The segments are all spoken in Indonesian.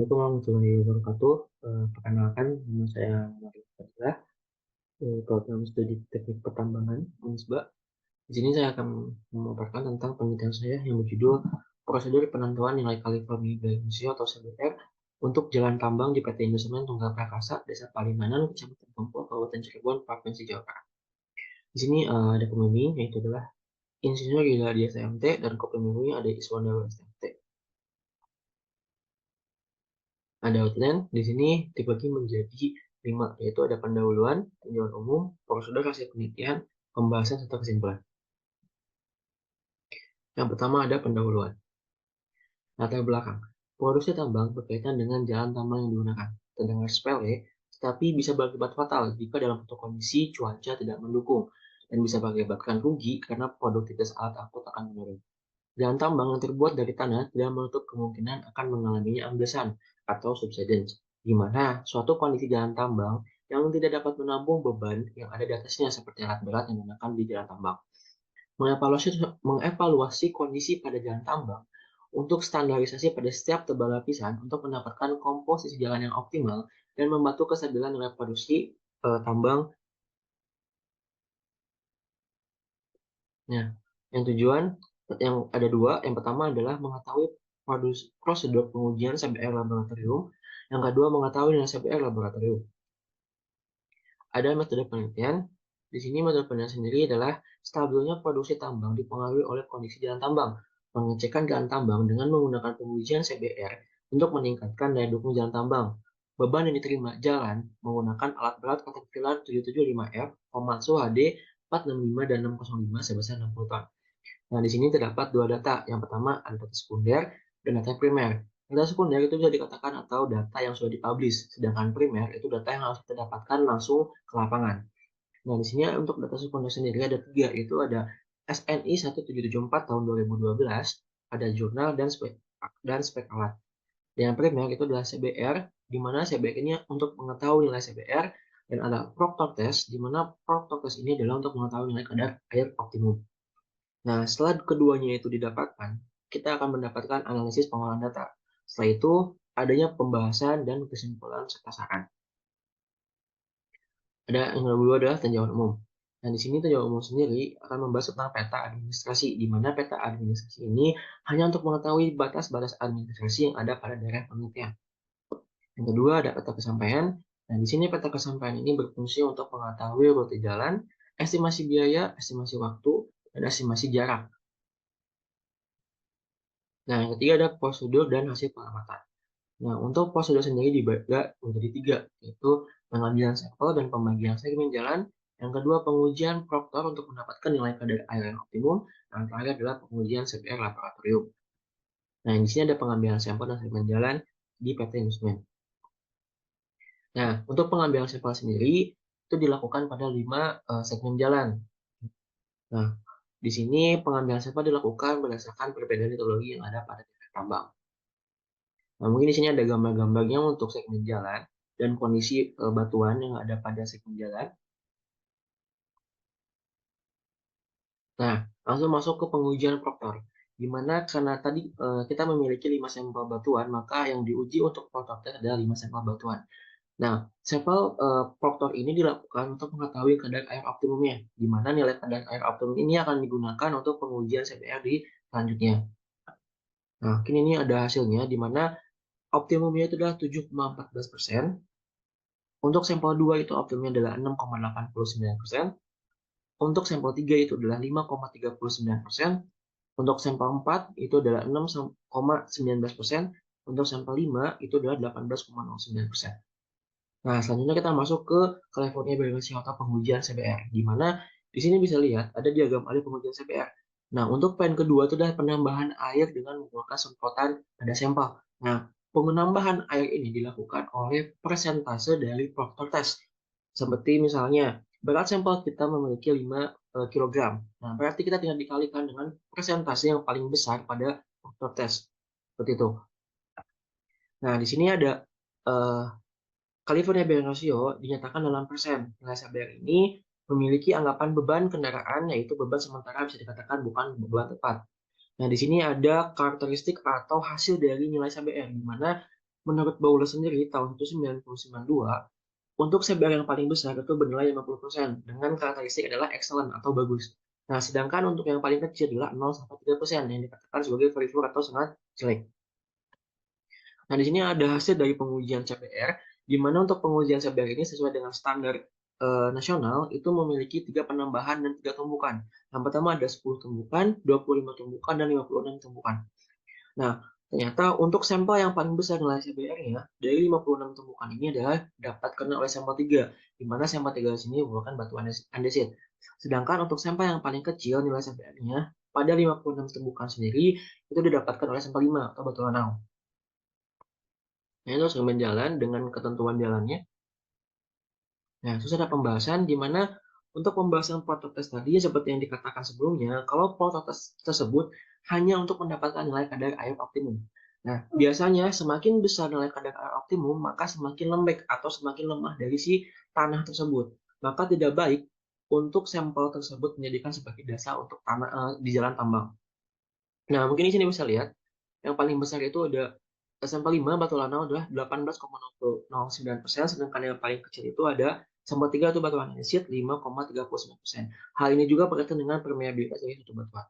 Assalamualaikum warahmatullahi wabarakatuh. Perkenalkan, nama saya Mario Fadila, program studi teknik pertambangan Unisba. Di sini saya akan memaparkan tentang penelitian saya yang berjudul Prosedur Penentuan Nilai Kalifornia Indonesia atau CBR untuk Jalan Tambang di PT Indosemen Tunggal Prakasa, Desa Palimanan, Kecamatan Tompo, Kabupaten Cirebon, Provinsi Jawa Barat. Di sini ada pembimbing, yaitu adalah Insinyur Gila Dia SMT, dan kopembimbingnya ada Iswanda SMT. Ada outline, di sini dibagi menjadi 5, yaitu ada pendahuluan, tinjauan umum, prosedur hasil penelitian, pembahasan, serta kesimpulan. Yang pertama ada pendahuluan. Latar belakang. Produksi tambang berkaitan dengan jalan tambang yang digunakan. Terdengar sepele, tetapi bisa berakibat fatal jika dalam suatu kondisi cuaca tidak mendukung, dan bisa mengakibatkan rugi karena produktivitas alat angkut akan menurun. Jalan tambang yang terbuat dari tanah tidak menutup kemungkinan akan mengalaminya amblesan atau subsidence, di mana suatu kondisi jalan tambang yang tidak dapat menampung beban yang ada di atasnya seperti alat berat yang digunakan di jalan tambang. Mengevaluasi kondisi pada jalan tambang untuk standarisasi pada setiap tebal lapisan untuk mendapatkan komposisi jalan yang optimal dan membantu kestabilan nilai produksi tambang. Nah, yang ada dua. Yang pertama adalah mengetahui prosedur pengujian CBR laboratorium. Yang kedua, mengetahui nilai CBR laboratorium. Ada metode penelitian. Di sini metode penelitian sendiri adalah stabilnya produksi tambang dipengaruhi oleh kondisi jalan tambang. Pengecekan jalan tambang dengan menggunakan pengujian CBR untuk meningkatkan daya dukung jalan tambang. Beban yang diterima jalan menggunakan alat berat Caterpillar 775F, Komatsu HD 465 dan 605 sebesar 60 ton. Nah, di sini terdapat dua data. Yang pertama, ada data sekunder dan data primer. Data sekunder itu bisa dikatakan atau data yang sudah dipublish, sedangkan primer itu data yang harus kita dapatkan langsung ke lapangan. Nah, di sini untuk data sekunder sendiri ada tiga, yaitu ada SNI 1774 tahun 2012, ada jurnal dan spek alat. Dan yang primer itu adalah CBR, di mana CBR ini untuk mengetahui nilai CBR, dan ada proctor test, di mana proctor test ini adalah untuk mengetahui nilai kadar air optimum. Nah, setelah keduanya itu didapatkan, kita akan mendapatkan analisis pengolahan data. Setelah itu, adanya pembahasan dan kesimpulan serta saran. Ada yang kedua adalah tinjauan umum. Nah, di sini tinjauan umum sendiri akan membahas tentang peta administrasi, di mana peta administrasi ini hanya untuk mengetahui batas-batas administrasi yang ada pada daerah penelitian. Yang kedua ada peta kesampaian. Nah, di sini peta kesampaian ini berfungsi untuk mengetahui rute jalan, estimasi biaya, estimasi waktu, dan estimasi jarak. Nah, yang ketiga ada prosedur dan hasil pengamatan. Nah, untuk prosedur sendiri dibagi menjadi tiga, yaitu pengambilan sampel dan pembagian segmen jalan. Yang kedua, pengujian proktor untuk mendapatkan nilai kadar air yang optimum. Dan yang terakhir adalah pengujian CBR laboratorium. Nah, di sini ada pengambilan sampel dan segmen jalan di PT Indosemen. Nah, untuk pengambilan sampel sendiri itu dilakukan pada 5 segmen jalan. Nah, di sini pengambilan sampel dilakukan berdasarkan perbedaan metodologi yang ada pada daerah tambang. Nah, mungkin di sini ada gambar-gambarnya untuk segmen jalan dan kondisi batuan yang ada pada segmen jalan. Nah, langsung masuk ke pengujian proktor. Di mana karena tadi kita memiliki 5 sampel batuan, maka yang diuji untuk proktor test adalah 5 sampel batuan. Nah, sampel proktor ini dilakukan untuk mengetahui kadar air optimumnya, di mana nilai kadar air optimum ini akan digunakan untuk pengujian CBR di selanjutnya. Nah, mungkin ini ada hasilnya, di mana optimumnya itu adalah 7,14%. Untuk sampel 2 itu optimumnya adalah 6,89%. Untuk sampel 3 itu adalah 5,39%. Untuk sampel 4 itu adalah 6,19%. Untuk sampel 5 itu adalah 18,09%. Nah, selanjutnya kita masuk ke California Balancing atau pengujian CBR, di mana di sini bisa lihat ada diagram alih pengujian CBR. Nah, untuk poin kedua itu adalah penambahan air dengan menggunakan semprotan pada sampel. Nah, penambahan air ini dilakukan oleh persentase dari proctor test. Seperti misalnya, berat sampel kita memiliki 5 kg. Nah, berarti kita tinggal dikalikan dengan persentase yang paling besar pada proctor test. Seperti itu. Nah, di sini ada California Bearing Ratio dinyatakan dalam persen. Nilai CBR ini memiliki anggapan beban kendaraan, yaitu beban sementara bisa dikatakan bukan beban tepat. Nah, di sini ada karakteristik atau hasil dari nilai CBR, di mana Menurut Bowles sendiri tahun 1992, untuk CBR yang paling besar itu bernilai 50% dengan karakteristik adalah excellent atau bagus. Nah, sedangkan untuk yang paling kecil adalah 0-3% yang dikatakan sebagai very poor atau sangat jelek. Nah, di sini ada hasil dari pengujian CBR, di mana untuk pengujian CBR ini sesuai dengan standar nasional itu memiliki 3 penambahan dan 3 tumbukan. Yang pertama ada 10 tumbukan, 25 tumbukan, dan 56 tumbukan. Nah, ternyata untuk sampel yang paling besar nilai CBR-nya dari 56 tumbukan ini adalah didapatkan oleh sampel 3, di mana sampel 3 di sini merupakan batu andesit. Sedangkan untuk sampel yang paling kecil nilai CBR-nya pada 56 tumbukan sendiri itu didapatkan oleh sampel 5 atau batu lanau. Nah, itu harus jalan dengan ketentuan jalannya. Nah, terus ada pembahasan di mana untuk pembahasan prototes tadi seperti yang dikatakan sebelumnya, kalau prototes tersebut hanya untuk mendapatkan nilai kadar air optimum. Nah, biasanya semakin besar nilai kadar air optimum, maka semakin lembek atau semakin lemah dari si tanah tersebut. Maka tidak baik untuk sampel tersebut menjadikan sebagai dasar untuk tanah di jalan tambang. Nah, mungkin di sini bisa lihat yang paling besar itu ada sampel 5 batu lanau adalah 18,09%, sedangkan yang paling kecil itu ada sampel 3 itu batu andesit 5,39%. Hal ini juga berkaitan dengan permeabilitas dari suatu batuan.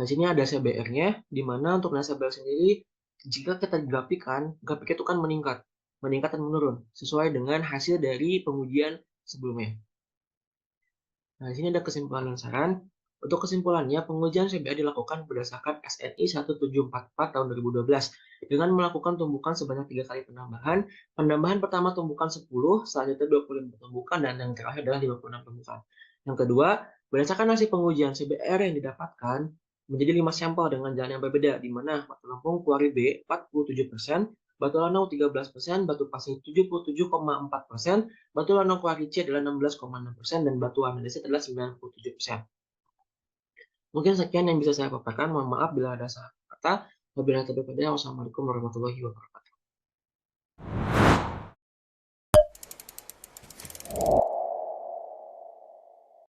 Nah, sini ada CBR-nya, di mana untuk nilai CBR sendiri, jika kita grafikkan, grafik itu kan meningkat, meningkat dan menurun, sesuai dengan hasil dari pengujian sebelumnya. Nah, di sini ada kesimpulan dan saran. Untuk kesimpulannya, pengujian CBA dilakukan berdasarkan SNI 1744 tahun 2012 dengan melakukan tumbukan sebanyak 3 kali penambahan. Penambahan pertama tumbukan 10, selanjutnya 25 tumbukan, dan yang terakhir adalah 56 tumbukan. Yang kedua, berdasarkan hasil pengujian CBR yang didapatkan menjadi 5 sampel dengan jalan yang berbeda, di mana Batu Lampung Kuari B 47%, Batu Lanau 13%, Batu Pasir 77,4%, Batu Lanau Kuari C adalah 16,6%, dan Batu Andesit adalah 97%. Mungkin sekian yang bisa saya paparkan. Mohon maaf bila ada salah kata. Wabillahi taufiq wal hidayah. Wassalamualaikum warahmatullahi wabarakatuh.